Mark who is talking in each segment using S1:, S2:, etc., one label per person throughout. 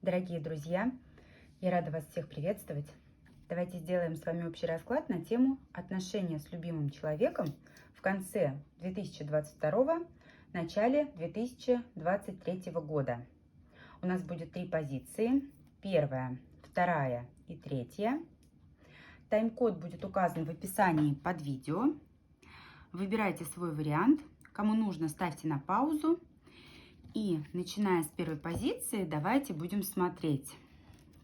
S1: Дорогие друзья, я рада вас всех приветствовать. Давайте сделаем с вами общий расклад на тему отношения с любимым человеком в конце 2022, начале 2023 года. У нас будет 3 позиции. Первая, вторая и третья. Тайм-код будет указан в описании под видео. Выбирайте свой вариант. Кому нужно, ставьте на паузу. И начиная с первой позиции, давайте будем смотреть,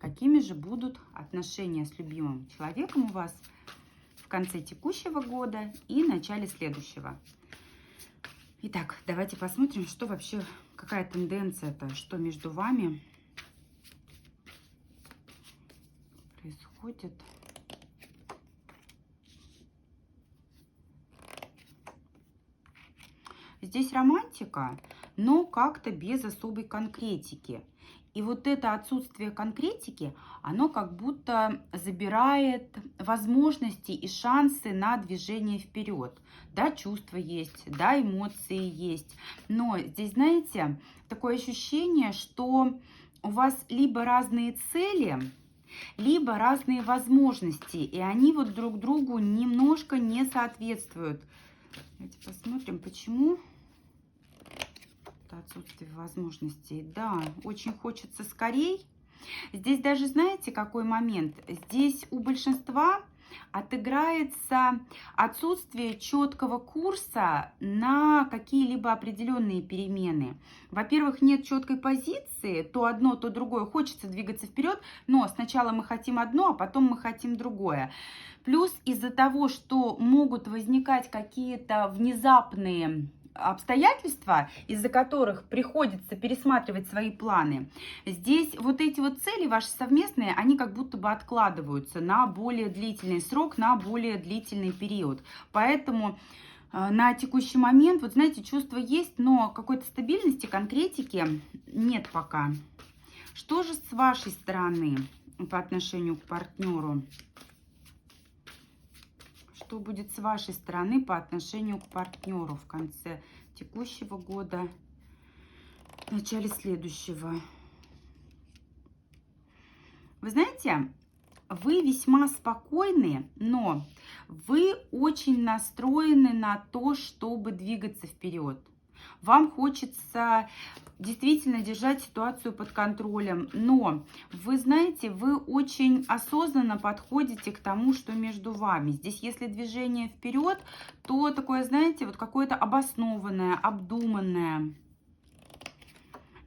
S1: какими же будут отношения с любимым человеком у вас в конце текущего года и начале следующего. Итак, давайте посмотрим, что вообще, какая тенденция-то, что между вами происходит. Здесь романтика, но как-то без особой конкретики. И вот это отсутствие конкретики, оно как будто забирает возможности и шансы на движение вперед. Да, чувства есть, да, эмоции есть. Но здесь, знаете, такое ощущение, что у вас либо разные цели, либо разные возможности, и они вот друг другу немножко не соответствуют. Давайте посмотрим, почему. Отсутствие возможностей. Да, очень хочется скорей. Здесь даже, знаете, какой момент? Здесь у большинства отыграется отсутствие четкого курса на какие-либо определенные перемены. Во-первых, нет четкой позиции, то одно, то другое. Хочется двигаться вперед, но сначала мы хотим одно, а потом мы хотим другое. Плюс из-за того, что могут возникать какие-то внезапные обстоятельства, из-за которых приходится пересматривать свои планы, здесь вот эти вот цели ваши совместные, они как будто бы откладываются на более длительный срок, на более длительный период. Поэтому на текущий момент, вот знаете, чувство есть, но какой-то стабильности, конкретики нет пока. Что же с вашей стороны по отношению к партнеру? Что будет с вашей стороны по отношению к партнеру в конце текущего года, в начале следующего? Вы знаете, вы весьма спокойны, но вы очень настроены на то, чтобы двигаться вперед. Вам хочется действительно держать ситуацию под контролем, но вы знаете, вы очень осознанно подходите к тому, что между вами. Здесь, если движение вперед, то такое, знаете, вот какое-то обоснованное, обдуманное.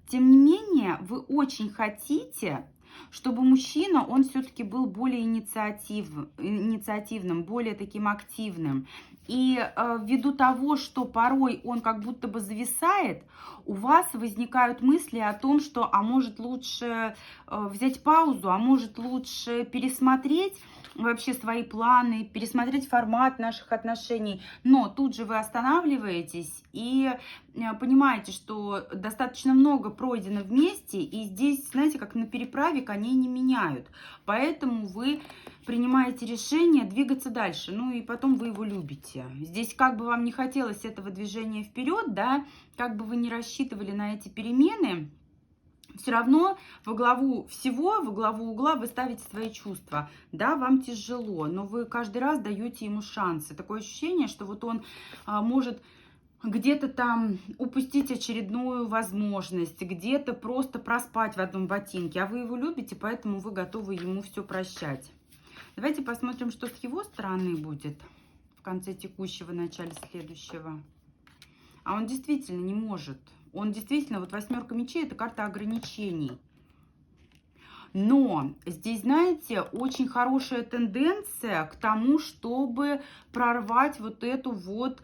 S1: Тем не менее, вы очень хотите, чтобы мужчина, он все-таки был более инициативным, более таким активным. И ввиду того, что порой он как будто бы зависает, у вас возникают мысли о том, что, а может лучше взять паузу, а может лучше пересмотреть вообще свои планы, пересмотреть формат наших отношений. Но тут же вы останавливаетесь и понимаете, что достаточно много пройдено вместе, и здесь, знаете, как на переправе коней не меняют. Поэтому вы принимаете решение двигаться дальше, ну и потом вы его любите. Здесь как бы вам не хотелось этого движения вперед, да, как бы вы не рассчитывали на эти перемены, все равно во главу всего, во главу угла вы ставите свои чувства. Да, вам тяжело, но вы каждый раз даете ему шансы. Такое ощущение, что вот он может где-то там упустить очередную возможность, где-то просто проспать в одном ботинке. А вы его любите, поэтому вы готовы ему все прощать. Давайте посмотрим, что с его стороны будет в конце текущего, начале следующего. А он действительно не может. Он действительно, вот восьмерка мечей, это карта ограничений. Но здесь, знаете, очень хорошая тенденция к тому, чтобы прорвать вот эту вот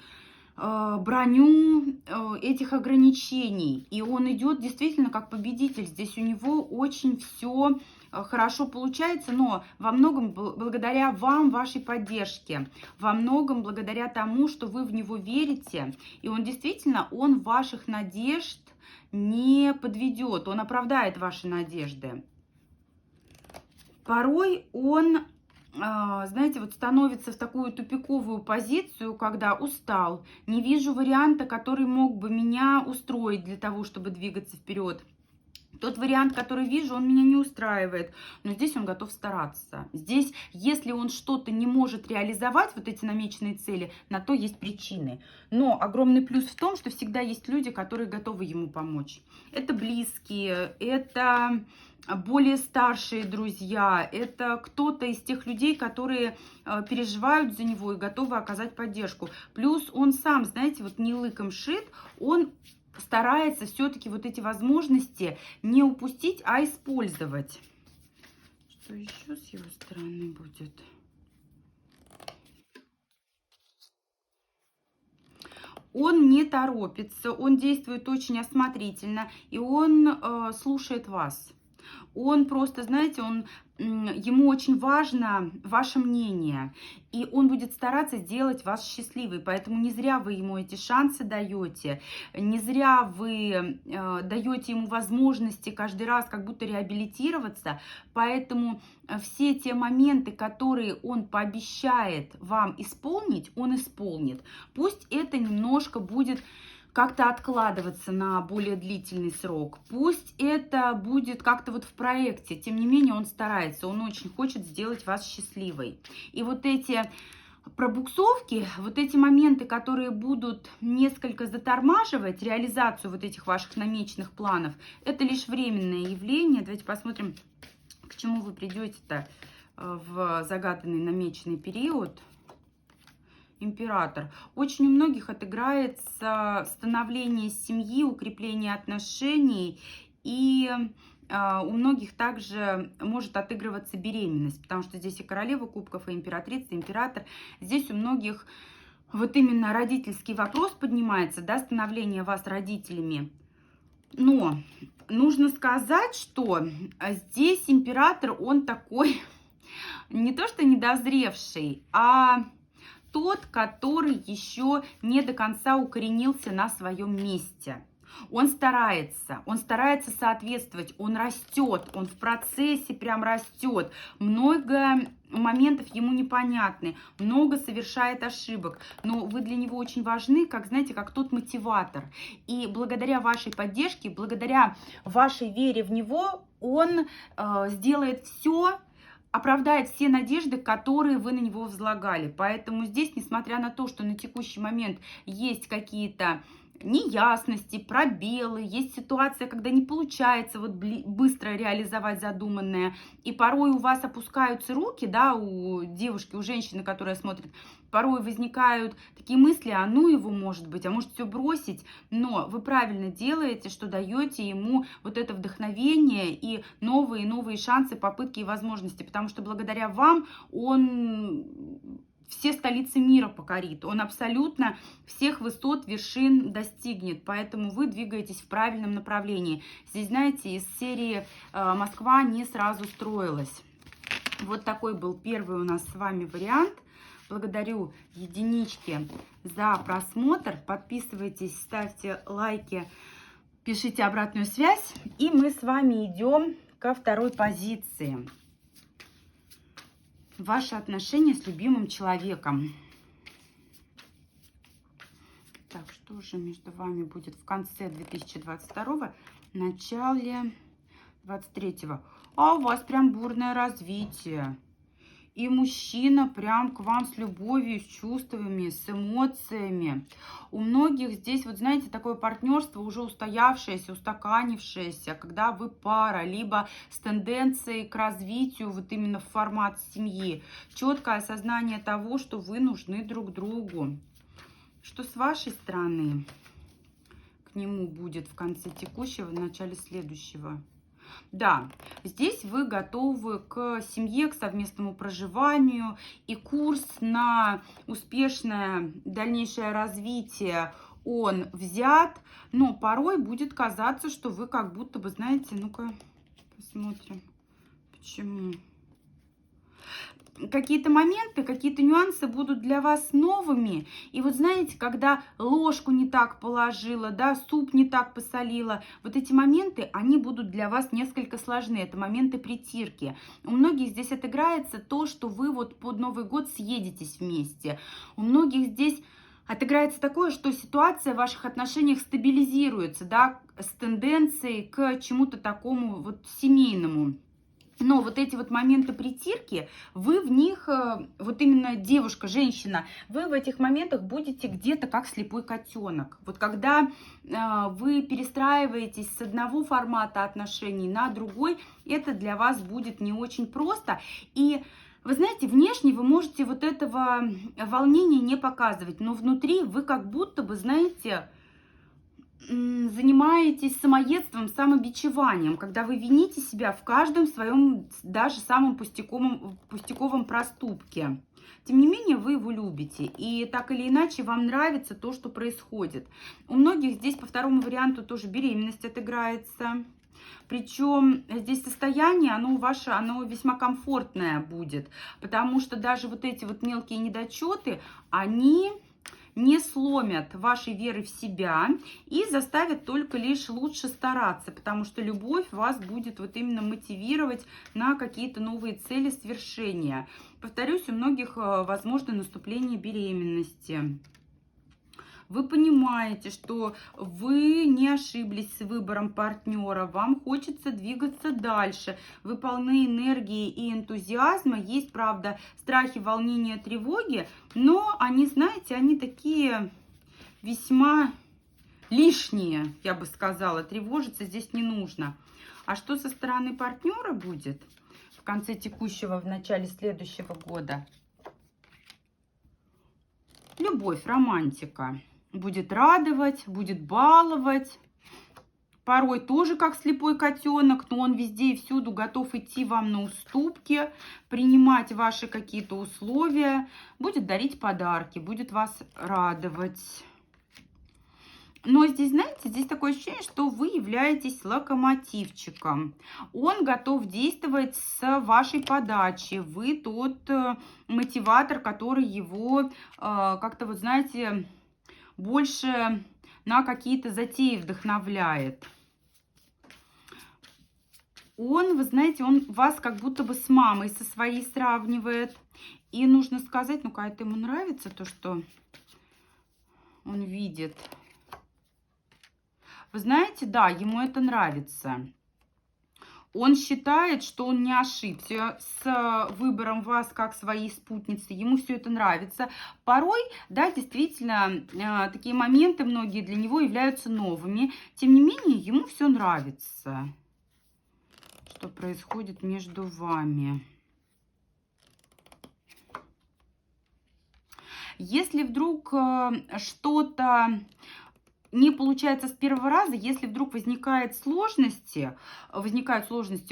S1: броню этих ограничений. И он идет действительно как победитель. Здесь у него очень все хорошо получается, но во многом благодаря вам, вашей поддержке, во многом благодаря тому, что вы в него верите. И он действительно, он ваших надежд не подведет, он оправдает ваши надежды. Порой он, знаете, вот становится в такую тупиковую позицию, когда устал, не вижу варианта, который мог бы меня устроить для того, чтобы двигаться вперед. Тот вариант, который вижу, он меня не устраивает, но здесь он готов стараться. Здесь, если он что-то не может реализовать, вот эти намеченные цели, на то есть причины. Но огромный плюс в том, что всегда есть люди, которые готовы ему помочь. Это близкие, это более старшие друзья, это кто-то из тех людей, которые переживают за него и готовы оказать поддержку. Плюс он сам, знаете, вот не лыком шит, он старается все-таки вот эти возможности не упустить, а использовать. Что еще с его стороны будет? Он не торопится, он действует очень осмотрительно, и он слушает вас. Он просто, знаете, ему очень важно ваше мнение, и он будет стараться сделать вас счастливой, поэтому не зря вы ему эти шансы даете, не зря вы даете ему возможности каждый раз как будто реабилитироваться, поэтому все те моменты, которые он пообещает вам исполнить, он исполнит. Пусть это немножко будет как-то откладываться на более длительный срок. Пусть это будет как-то вот в проекте. Тем не менее, он старается, он очень хочет сделать вас счастливой. И вот эти пробуксовки, вот эти моменты, которые будут несколько затормаживать реализацию вот этих ваших намеченных планов, это лишь временное явление. Давайте посмотрим, к чему вы придете-то в загаданный намеченный период. Император. Очень у многих отыграется становление семьи, укрепление отношений, и у многих также может отыгрываться беременность, потому что здесь и королева кубков, и императрица, император. Здесь у многих вот именно родительский вопрос поднимается, да, становление вас родителями. Но нужно сказать, что здесь император, он такой не то что недозревший, а тот, который еще не до конца укоренился на своем месте. Он старается соответствовать, он растет, он в процессе прям растет. Много моментов ему непонятны, много совершает ошибок, но вы для него очень важны, как, знаете, как тот мотиватор. И благодаря вашей поддержке, благодаря вашей вере в него, он сделает все, оправдает все надежды, которые вы на него возлагали. Поэтому здесь, несмотря на то, что на текущий момент есть какие-то неясности, пробелы, есть ситуация, когда не получается вот быстро реализовать задуманное, и порой у вас опускаются руки, да, у девушки, у женщины, которая смотрит, порой возникают такие мысли, а ну его может быть, а может все бросить, но вы правильно делаете, что даете ему вот это вдохновение и новые шансы, попытки и возможности, потому что благодаря вам он все столицы мира покорит. Он абсолютно всех высот, вершин достигнет. Поэтому вы двигаетесь в правильном направлении. Здесь, знаете, из серии «Москва не сразу строилась». Вот такой был первый у нас с вами вариант. Благодарю единички за просмотр. Подписывайтесь, ставьте лайки, пишите обратную связь. И мы с вами идем ко второй позиции. Ваши отношения с любимым человеком. Так, что же между вами будет в конце 2022, начале 2023? А у вас прям бурное развитие. И мужчина прям к вам с любовью, с чувствами, с эмоциями. У многих здесь, вот знаете, такое партнерство уже устоявшееся, устаканившееся, когда вы пара, либо с тенденцией к развитию, вот именно в формат семьи. Четкое осознание того, что вы нужны друг другу. Что с вашей стороны к нему будет в конце текущего, в начале следующего? Да, здесь вы готовы к семье, к совместному проживанию, и курс на успешное дальнейшее развитие, он взят, но порой будет казаться, что вы как будто бы, знаете, ну-ка посмотрим, почему. Какие-то моменты, какие-то нюансы будут для вас новыми. И вот знаете, когда ложку не так положила, да, суп не так посолила, вот эти моменты, они будут для вас несколько сложны. Это моменты притирки. У многих здесь отыграется то, что вы вот под Новый год съедетесь вместе. У многих здесь Отыграется такое, что ситуация в ваших отношениях стабилизируется, да, с тенденцией к чему-то такому вот семейному. Но вот эти вот моменты притирки, вы в них, вот именно девушка, женщина, вы в этих моментах будете где-то как слепой котенок. Вот когда вы перестраиваетесь с одного формата отношений на другой, это для вас будет не очень просто. И вы знаете, внешне вы можете вот этого волнения не показывать, но внутри вы как будто бы, знаете, занимаетесь самоедством, самобичеванием, когда вы вините себя в каждом своем, даже самом пустяковом проступке. Тем не менее, вы его любите, и так или иначе вам нравится то, что происходит. У многих здесь по второму варианту тоже беременность отыграется. Причем здесь состояние, оно ваше, оно весьма комфортное будет, потому что даже вот эти вот мелкие недочеты, они не сломят вашей веры в себя и заставят только лишь лучше стараться, потому что любовь вас будет вот именно мотивировать на какие-то новые цели, свершения. Повторюсь, у многих возможно наступление беременности. Вы понимаете, что вы не ошиблись с выбором партнера, вам хочется двигаться дальше, вы полны энергии и энтузиазма, есть, правда, страхи, волнения, тревоги, но они, знаете, они такие весьма лишние, я бы сказала, тревожиться здесь не нужно. А что со стороны партнера будет в конце текущего, в начале следующего года? Любовь, романтика. Будет радовать, будет баловать. Порой тоже как слепой котенок, но он везде и всюду готов идти вам на уступки, принимать ваши какие-то условия. Будет дарить подарки, будет вас радовать. Но здесь, знаете, здесь такое ощущение, что вы являетесь локомотивчиком. Он готов действовать с вашей подачи. Вы тот мотиватор, который его как-то, вот знаете, больше на какие-то затеи вдохновляет. Он, вы знаете, он вас как будто бы с мамой со своей сравнивает. И нужно сказать, ну-ка, это ему нравится, то, что он видит. Вы знаете, да, ему это нравится. Он считает, что он не ошибся с выбором вас как своей спутницы. Ему все это нравится. Порой, да, действительно, такие моменты многие для него являются новыми. Тем не менее, ему все нравится, что происходит между вами. Если вдруг что-то не получается с первого раза, если вдруг возникают сложности,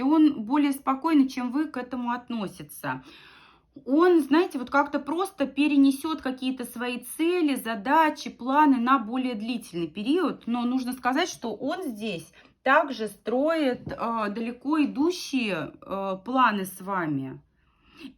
S1: он более спокойно, чем вы, к этому относится. Он, знаете, вот как-то просто перенесет какие-то свои цели, задачи, планы на более длительный период. Но нужно сказать, что он здесь также строит далеко идущие планы с вами.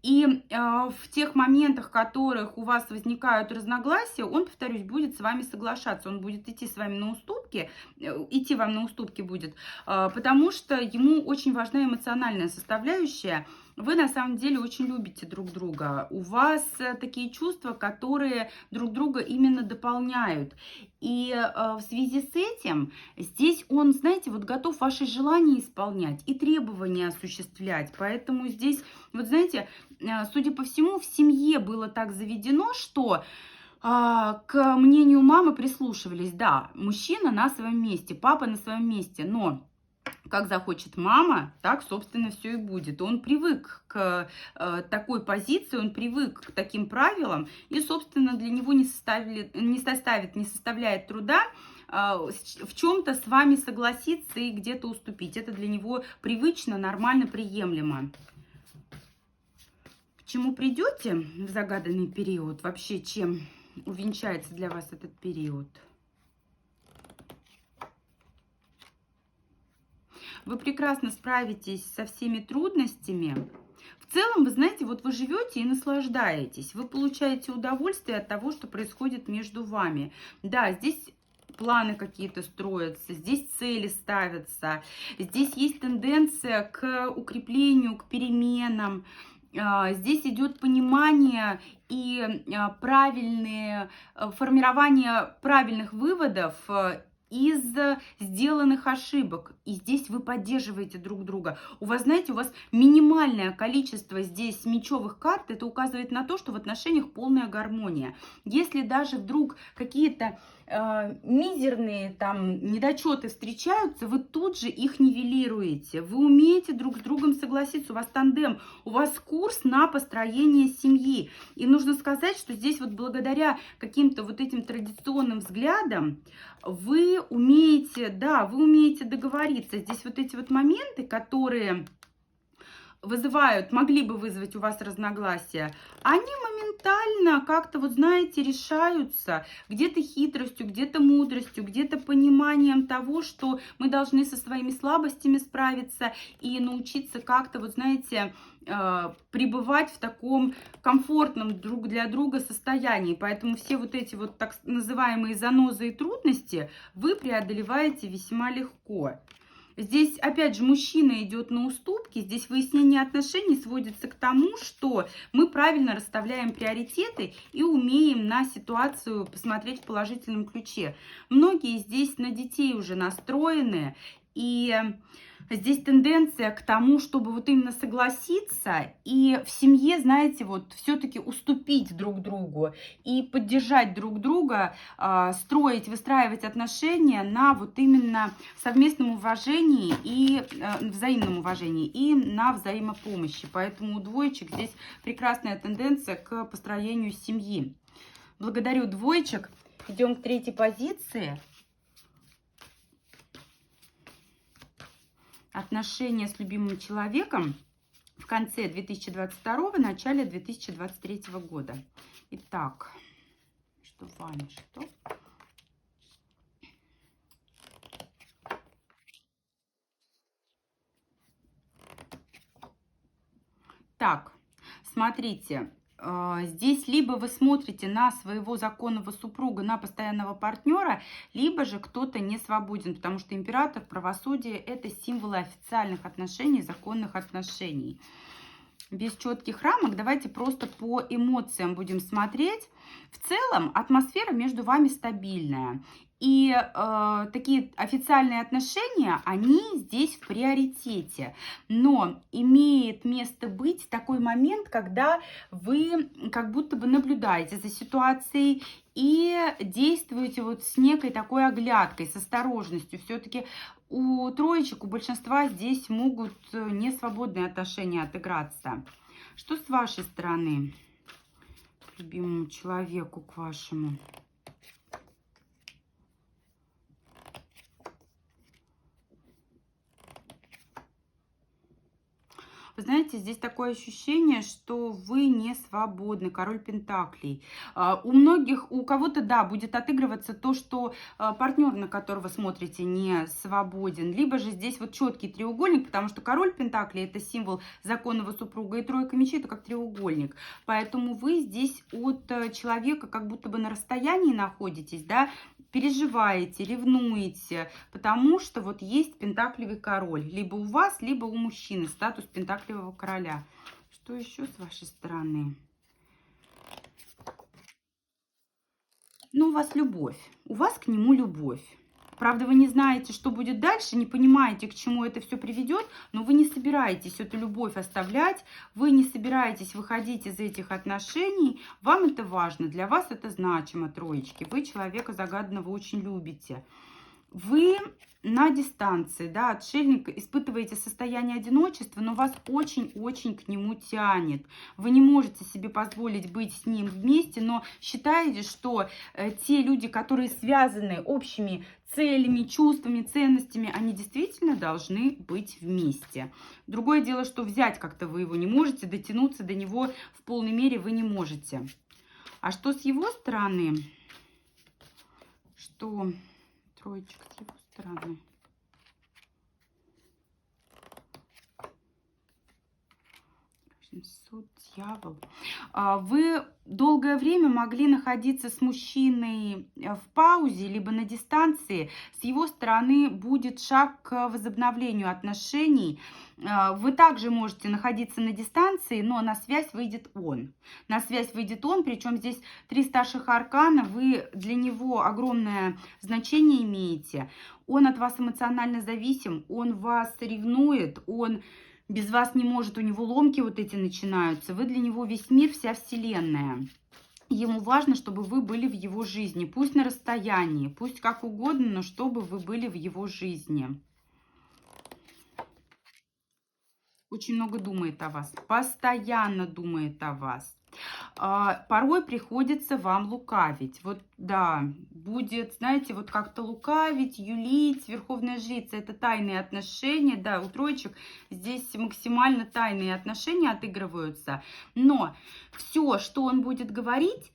S1: И в тех моментах, в которых у вас возникают разногласия, он, повторюсь, будет с вами соглашаться. Он будет идти с вами на уступки, идти вам на уступки будет, потому что ему очень важна эмоциональная составляющая. Вы на самом деле очень любите друг друга. У вас такие чувства, которые друг друга именно дополняют. И в связи с этим здесь он, знаете, вот готов ваши желания исполнять и требования осуществлять. Поэтому здесь, вот знаете, судя по всему, в семье было так заведено, что к мнению мамы прислушивались. Да, мужчина на своем месте, папа на своем месте, но как захочет мама, так, собственно, все и будет. Он привык к такой позиции, он привык к таким правилам, и, собственно, для него не составляет труда в чем-то с вами согласиться и где-то уступить. Это для него привычно, нормально, приемлемо. К чему придете в загаданный период? Вообще, чем увенчается для вас этот период? Вы прекрасно справитесь со всеми трудностями. В целом, вы знаете, вот вы живете и наслаждаетесь. Вы получаете удовольствие от того, что происходит между вами. Да, здесь планы какие-то строятся, здесь цели ставятся, здесь есть тенденция к укреплению, к переменам. Здесь идет понимание и правильные, формирование правильных выводов из сделанных ошибок. И здесь вы поддерживаете друг друга. У вас, знаете, у вас минимальное количество здесь мечевых карт. Это указывает на то, что в отношениях полная гармония. Если даже вдруг какие-то мизерные там недочеты встречаются, вы тут же их нивелируете. Вы умеете друг с другом согласиться. У вас тандем, у вас курс на построение семьи. И нужно сказать, что здесь вот благодаря каким-то вот этим традиционным взглядам вы умеете, да, вы умеете договориться. Здесь вот эти вот моменты, которые вызывают, могли бы вызвать у вас разногласия, они моментально как-то, вот знаете, решаются где-то хитростью, где-то мудростью, где-то пониманием того, что мы должны со своими слабостями справиться и научиться как-то, вот знаете, пребывать в таком комфортном друг для друга состоянии. Поэтому все вот эти вот так называемые занозы и трудности вы преодолеваете весьма легко. Здесь, опять же, мужчина идет на уступки. Здесь выяснение отношений сводится к тому, что мы правильно расставляем приоритеты и умеем на ситуацию посмотреть в положительном ключе. Многие здесь на детей уже настроены, и здесь тенденция к тому, чтобы вот именно согласиться и в семье, знаете, вот все-таки уступить друг другу и поддержать друг друга, строить, выстраивать отношения на вот именно совместном уважении и взаимном уважении и на взаимопомощи. Поэтому у двоечек здесь прекрасная тенденция к построению семьи. Благодарю двоечек. Идем к третьей позиции. Отношения с любимым человеком в конце 2022, начале 2023 года. Итак, что вами, что? Так, смотрите. Здесь либо вы смотрите на своего законного супруга, на постоянного партнера, либо же кто-то не свободен, потому что император, правосудие – это символы официальных отношений, законных отношений. Без четких рамок давайте просто по эмоциям будем смотреть. В целом атмосфера между вами стабильная. И такие официальные отношения, они здесь в приоритете. Но имеет место быть такой момент, когда вы как будто бы наблюдаете за ситуацией и действуете вот с некой такой оглядкой, с осторожностью. Все-таки у троечек, у большинства здесь могут несвободные отношения отыграться. Что с вашей стороны, к любимому человеку, к вашему? Вы знаете, здесь такое ощущение, что вы не свободны, король пентаклей. У многих, у кого-то, да, будет отыгрываться то, что партнер, на которого смотрите, не свободен. Либо же здесь вот четкий треугольник, потому что король пентаклей – это символ законного супруга, и тройка мечей – это как треугольник. Поэтому вы здесь от человека как будто бы на расстоянии находитесь, да, переживаете, ревнуете, потому что вот есть пентаклевый король. Либо у вас, либо у мужчины статус пентаклевого короля. Что еще с вашей стороны? Ну, у вас любовь. У вас к нему любовь. Правда, вы не знаете, что будет дальше, не понимаете, к чему это все приведет, но вы не собираетесь эту любовь оставлять, вы не собираетесь выходить из этих отношений. Вам это важно, для вас это значимо, троечки. Вы человека загаданного очень любите. Вы на дистанции, да, отшельник, испытываете состояние одиночества, но вас очень-очень к нему тянет. Вы не можете себе позволить быть с ним вместе, но считаете, что те люди, которые связаны общими целями, чувствами, ценностями, они действительно должны быть вместе. Другое дело, что взять как-то вы его не можете, дотянуться до него в полной мере вы не можете. А что с его стороны? Что... Троечка с его стороны. Суд, дьявол. Вы долгое время могли находиться с мужчиной в паузе, либо на дистанции. С его стороны будет шаг к возобновлению отношений. Вы также можете находиться на дистанции, но на связь выйдет он. На связь выйдет он, причем здесь 3 старших аркана, вы для него огромное значение имеете. Он от вас эмоционально зависим, он вас ревнует, он без вас не может, у него ломки вот эти начинаются. Вы для него весь мир, вся вселенная. Ему важно, чтобы вы были в его жизни, пусть на расстоянии, пусть как угодно, но чтобы вы были в его жизни. Очень много думает о вас, постоянно думает о вас. Порой приходится вам лукавить. Вот, да, будет, знаете, вот как-то лукавить, юлить. Верховная жрица — это тайные отношения. Да, у троечек здесь максимально тайные отношения отыгрываются. Но все, что он будет говорить,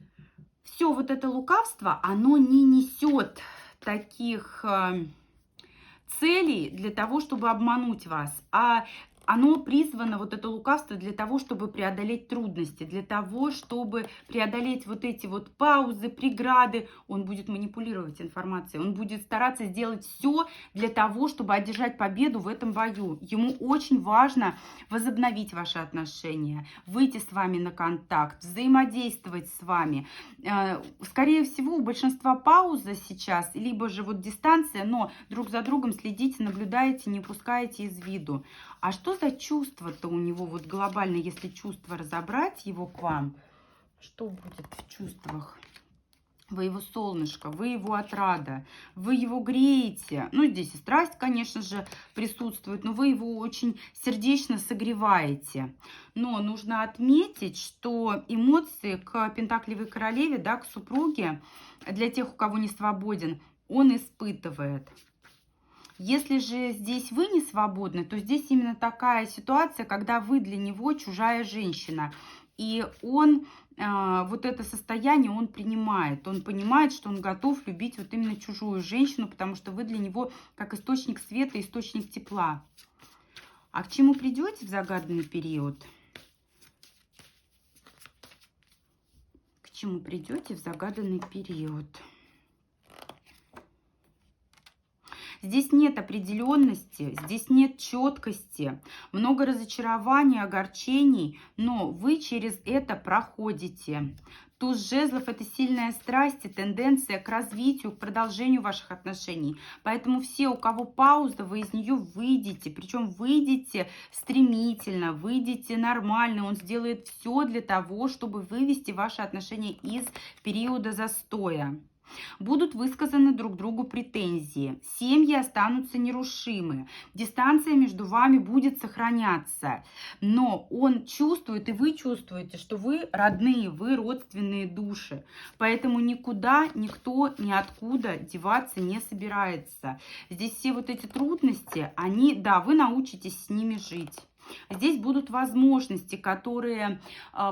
S1: все вот это лукавство, оно не несет таких целей для того, чтобы обмануть вас, а оно призвано, вот это лукавство, для того, чтобы преодолеть трудности, для того, чтобы преодолеть вот эти вот паузы, преграды. Он будет манипулировать информацией, он будет стараться сделать все для того, чтобы одержать победу в этом бою. Ему очень важно возобновить ваши отношения, выйти с вами на контакт, взаимодействовать с вами. Скорее всего, у большинства пауза сейчас, либо же вот дистанция, но друг за другом следите, наблюдаете, не упускаете из виду. А что за чувство-то у него, вот глобально, если чувство разобрать его к вам, что будет в чувствах? Вы его солнышко, вы его отрада, вы его греете. Ну, здесь и страсть, конечно же, присутствует, но вы его очень сердечно согреваете. Но нужно отметить, что эмоции к Пентаклевой королеве, да, к супруге, для тех, у кого не свободен, он испытывает. Если же здесь вы не свободны, то здесь именно такая ситуация, когда вы для него чужая женщина. И он вот это состояние он принимает. Он понимает, что он готов любить вот именно чужую женщину, потому что вы для него как источник света, источник тепла. А к чему придете в загаданный период? К чему придете в загаданный период? Здесь нет определенности, здесь нет четкости, много разочарований, огорчений, но вы через это проходите. Туз жезлов — это сильная страсть и тенденция к развитию, к продолжению ваших отношений. Поэтому все, у кого пауза, вы из нее выйдете. Причем выйдете стремительно, выйдете нормально. Он сделает все для того, чтобы вывести ваши отношения из периода застоя. Будут высказаны друг другу претензии. Семьи останутся нерушимы. Дистанция между вами будет сохраняться. Но он чувствует, и вы чувствуете, что вы родные, вы родственные души. Поэтому никуда никто ниоткуда деваться не собирается. Здесь все вот эти трудности, они, да, вы научитесь с ними жить. Здесь будут возможности, которые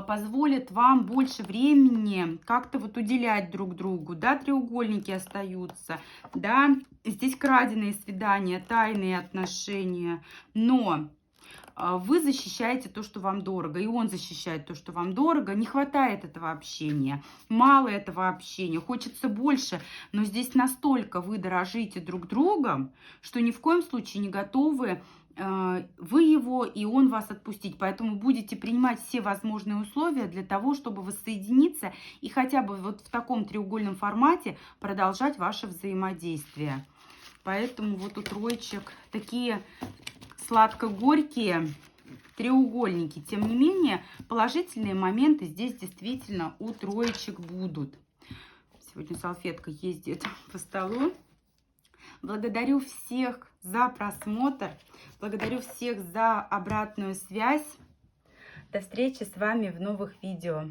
S1: позволят вам больше времени как-то вот уделять друг другу. Да, треугольники остаются, да, здесь краденые свидания, тайные отношения, но вы защищаете то, что вам дорого, и он защищает то, что вам дорого. Не хватает этого общения, мало этого общения, хочется больше, но здесь настолько вы дорожите друг другом, что ни в коем случае не готовы вы его и он вас отпустить. Поэтому будете принимать все возможные условия для того, чтобы воссоединиться и хотя бы вот в таком треугольном формате продолжать ваше взаимодействие. Поэтому вот у троечек такие сладко-горькие треугольники. Тем не менее, положительные моменты здесь действительно у троечек будут. Сегодня салфетка ездит по столу. Благодарю всех за просмотр. Благодарю всех за обратную связь. До встречи с вами в новых видео.